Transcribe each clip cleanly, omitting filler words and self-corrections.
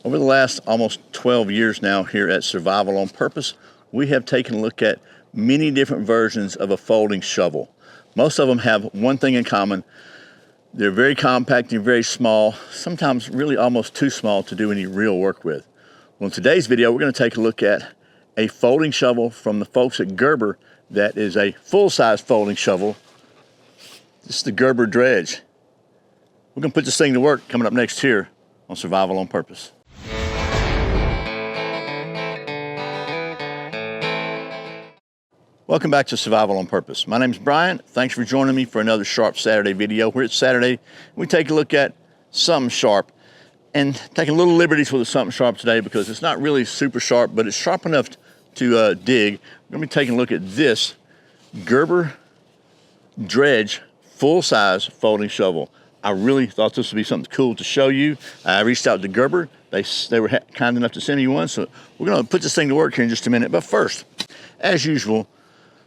Over the last almost 12 years now here at Survival on Purpose, we have taken a look at many different versions of a folding shovel. Most of them have one thing in common. They're very compact and very small, sometimes really almost too small to do any real work with. Well, in today's video, we're going to take a look at a folding shovel from the folks at Gerber that is a full-size folding shovel. This is the Gerber Dredge. We're going to put this thing to work coming up next here on Survival on Purpose. Welcome back to Survival on Purpose. My name is Brian. Thanks for joining me for another Sharp Saturday video. Where it's Saturday, we take a look at something sharp and taking little liberties with the something sharp today because it's not really super sharp, but it's sharp enough to dig. We're going to be taking a look at this Gerber Dredge full-size folding shovel. I really thought this would be something cool to show you. I reached out to Gerber. They were kind enough to send me one, so we're going to put this thing to work here in just a minute. But first, as usual,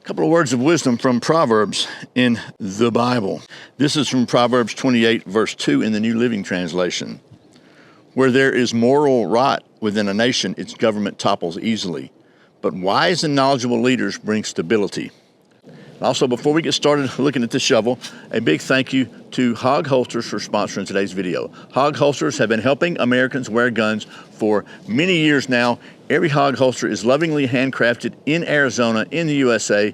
a couple of words of wisdom from Proverbs in the Bible. This is from Proverbs 28, verse 2 in the New Living Translation. Where there is moral rot within a nation, its government topples easily. But wise and knowledgeable leaders bring stability. Also, before we get started looking at this shovel, a big thank you to Hog Holsters for sponsoring today's video. Hog Holsters have been helping Americans wear guns for many years now. Every Hog Holster is lovingly handcrafted in Arizona, in the USA,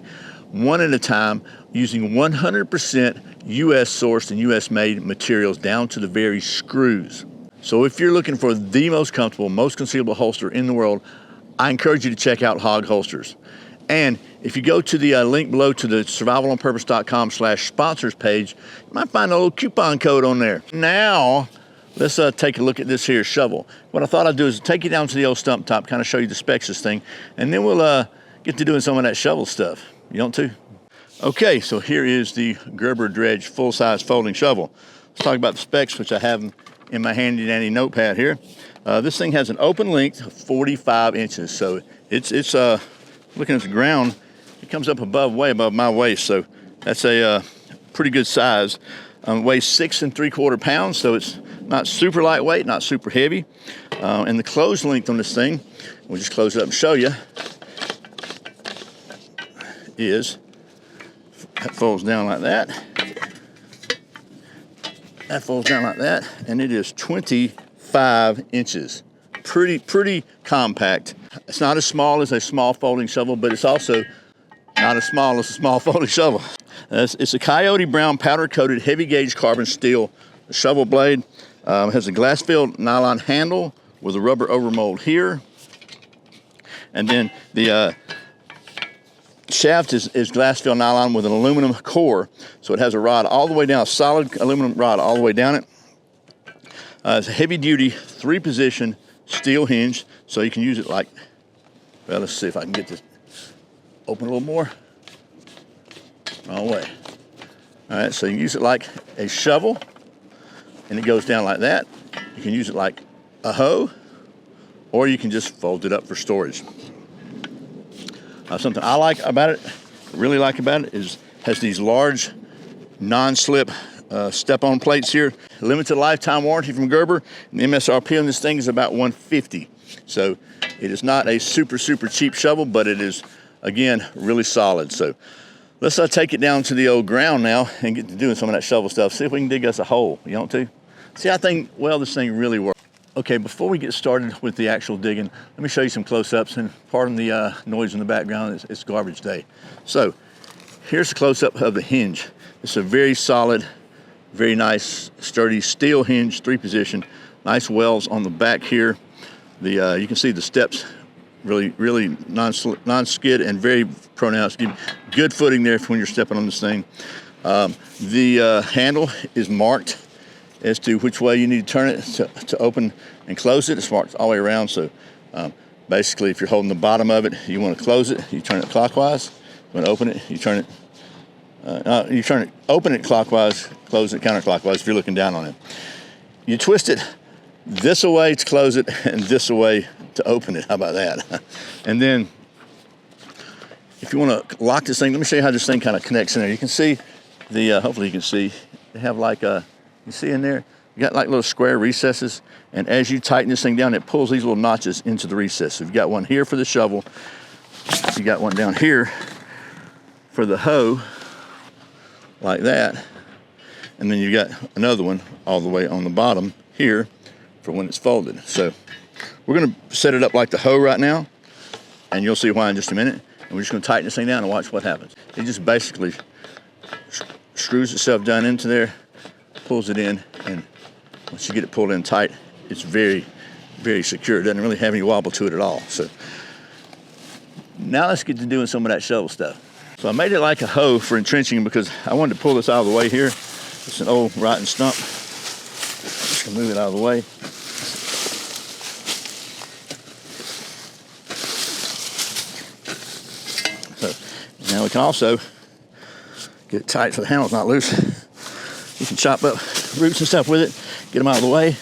one at a time, using 100% US sourced and US made materials down to the very screws. So if you're looking for the most comfortable, most concealable holster in the world, I encourage you to check out Hog Holsters. And if you go to the link below to the survivalonpurpose.com/sponsors page, you might find a little coupon code on there. Now, let's take a look at this here shovel. What I thought I'd do is take you down to the old stump top, kind of show you the specs of this thing, and then we'll get to doing some of that shovel stuff. You want to? Okay, so here is the Gerber Dredge full-size folding shovel. Let's talk about the specs, which I have in my handy-dandy notepad here. This thing has an open length of 45 inches, so it's looking at the ground, it comes up way above my waist, so that's a pretty good size. Weighs 6 3/4 pounds, so it's not super lightweight, not super heavy. And the closed length on this thing, we'll just close it up and show you, that folds down like that. That folds down like that, and it is 25 inches. Pretty compact. It's not as small as a small folding shovel, but it's also not as small as a small folding shovel. It's a coyote brown powder-coated heavy gauge carbon steel shovel blade. Has a glass-filled nylon handle with a rubber overmold here. And then the shaft is glass-filled nylon with an aluminum core. So it has a rod all the way down, a solid aluminum rod all the way down it. It's a heavy-duty 3-position steel hinge, so you can use it like, well, let's see if I can get this open a little more. Wrong way. All right, so you can use it like a shovel, and it goes down like that. You can use it like a hoe, or you can just fold it up for storage. Something I like about it, really like about it, is has these large non-slip step-on plates here. Limited lifetime warranty from Gerber. And the MSRP on this thing is about $150. So it is not a super cheap shovel, but it is, again, really solid. So let's take it down to the old ground now and get to doing some of that shovel stuff. See if we can dig us a hole. You want to? See, I think, well, this thing really works. Okay, before we get started with the actual digging, let me show you some close-ups, and pardon the noise in the background. It's garbage day. So here's a close-up of the hinge. It's a very solid, very nice, sturdy steel hinge, 3-position. Nice wells on the back here. You can see the steps really non-skid and very pronounced. Give good footing there for when you're stepping on this thing. The handle is marked as to which way you need to turn it to open and close it. It's marked all the way around. So basically, if you're holding the bottom of it, you want to close it, you turn it clockwise. You want to open it, you turn it. Open it clockwise, close it counterclockwise if you're looking down on it. You twist it this away to close it and this away to open it. How about that? And then if you want to lock this thing, let me show you how this thing kind of connects in there. You can see the, hopefully you can see, they have like a, you see in there, You got like little square recesses, and as you tighten this thing down, it pulls these little notches into the recess. So you've got one here for the shovel, you got one down here for the hoe, like that, and then you got another one all the way on the bottom here for when it's folded. So we're gonna set it up like the hoe right now, and you'll see why in just a minute. And we're just gonna tighten this thing down and watch what happens. It just basically screws itself down into there, pulls it in, and once you get it pulled in tight, it's very, very secure. It doesn't really have any wobble to it at all. So now let's get to doing some of that shovel stuff. So I made it like a hoe for entrenching because I wanted to pull this out of the way here. It's an old rotten stump. Just gonna move it out of the way. So now we can also get it tight so the handle's not loose. You can chop up roots and stuff with it, get them out of the way.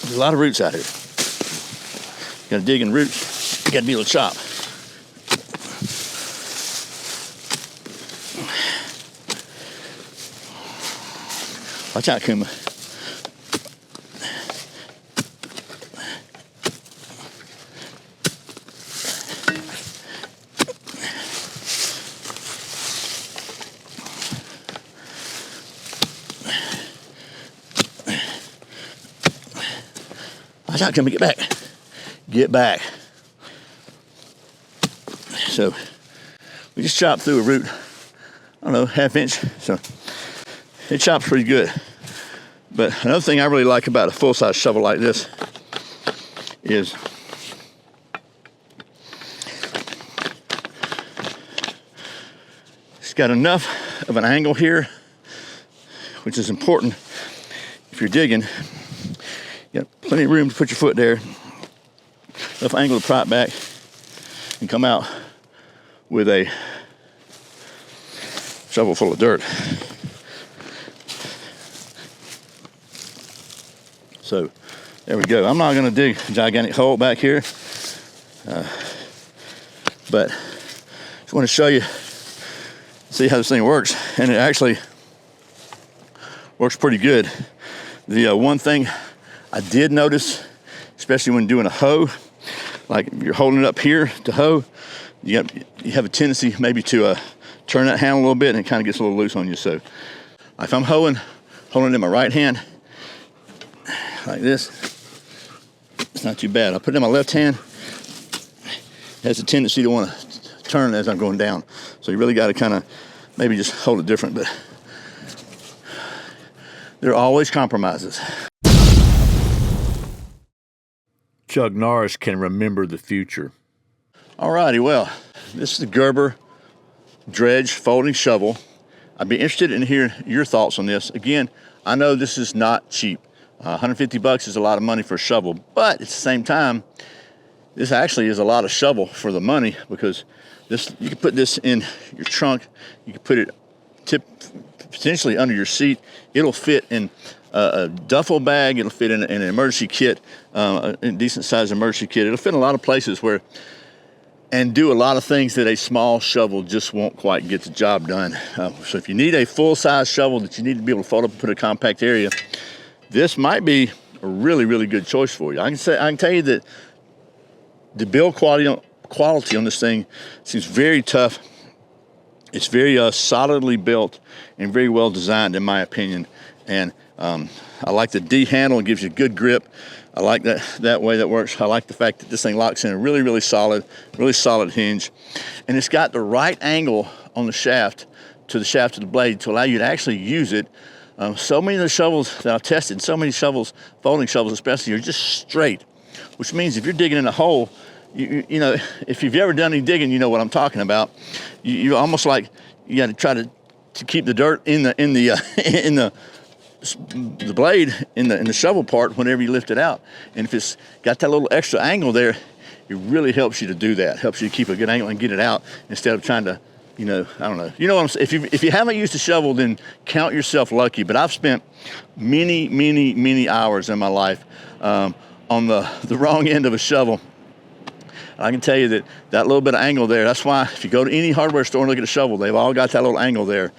There's a lot of roots out here. You gotta dig in roots, you gotta be able to chop. Watch out, Kuma. Watch out, Kuma, get back. Get back. So we just chopped through a root, I don't know, ½ inch. So it chops pretty good. But another thing I really like about a full-size shovel like this is it's got enough of an angle here, which is important if you're digging. You got plenty of room to put your foot there, enough angle to pry it back and come out with a shovel full of dirt. So there we go. I'm not going to dig a gigantic hole back here, but just want to show you, see how this thing works, and it actually works pretty good. The one thing I did notice, especially when doing a hoe, like if you're holding it up here to hoe, you have a tendency maybe to turn that handle a little bit, and it kind of gets a little loose on you. So if I'm holding it in my right hand like this, it's not too bad. I put it in my left hand, it has a tendency to want to turn as I'm going down. So you really got to kind of maybe just hold it different, but there are always compromises. Chuck Norris can remember the future. Alrighty, well, this is the Gerber Dredge folding shovel. I'd be interested in hearing your thoughts on this. Again, I know this is not cheap. 150 bucks is a lot of money for a shovel, but at the same time, this actually is a lot of shovel for the money, because this, you can put this in your trunk, you can put it potentially under your seat. It'll fit in a duffel bag, it'll fit in an emergency kit, a decent sized emergency kit. It'll fit in a lot of places where, and do a lot of things that a small shovel just won't quite get the job done. So if you need a full-size shovel that you need to be able to fold up and put in a compact area, this might be a really, really good choice for you. I can tell you that the build quality on this thing seems very tough. It's very solidly built and very well designed, in my opinion. And I like the D handle, it gives you good grip. I like that way that works. I like the fact that this thing locks in a really, really solid hinge. And it's got the right angle on the shaft to the blade to allow you to actually use it. So many of the shovels that I've tested, so many shovels, folding shovels especially, are just straight, which means if you're digging in a hole, you know, if you've ever done any digging, you know what I'm talking about. You almost like you got to try to keep the dirt in the blade in the shovel part whenever you lift it out. And if it's got that little extra angle there, it really helps you to do that. Helps you to keep a good angle and get it out instead of trying to, you know, I don't know. You know what I'm saying? If you haven't used a shovel, then count yourself lucky. But I've spent many hours in my life on the wrong end of a shovel. I can tell you that that little bit of angle there, that's why if you go to any hardware store and look at a shovel, they've all got that little angle there.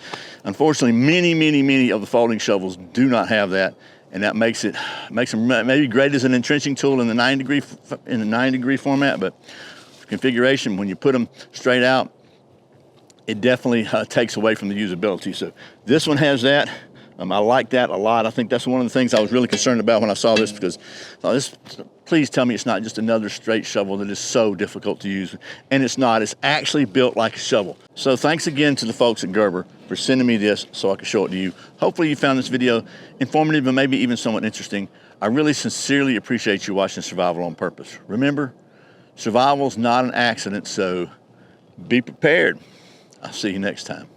Unfortunately, many of the folding shovels do not have that, and that makes them maybe great as an entrenching tool in the 9-degree format, but configuration, when you put them straight out, it definitely takes away from the usability. So this one has that. I like that a lot. I think that's one of the things I was really concerned about when I saw this, because please tell me it's not just another straight shovel that is so difficult to use. And it's not. It's actually built like a shovel. So thanks again to the folks at Gerber for sending me this so I could show it to you. Hopefully you found this video informative and maybe even somewhat interesting. I really sincerely appreciate you watching Survival on Purpose. Remember, survival's not an accident, so be prepared. I'll see you next time.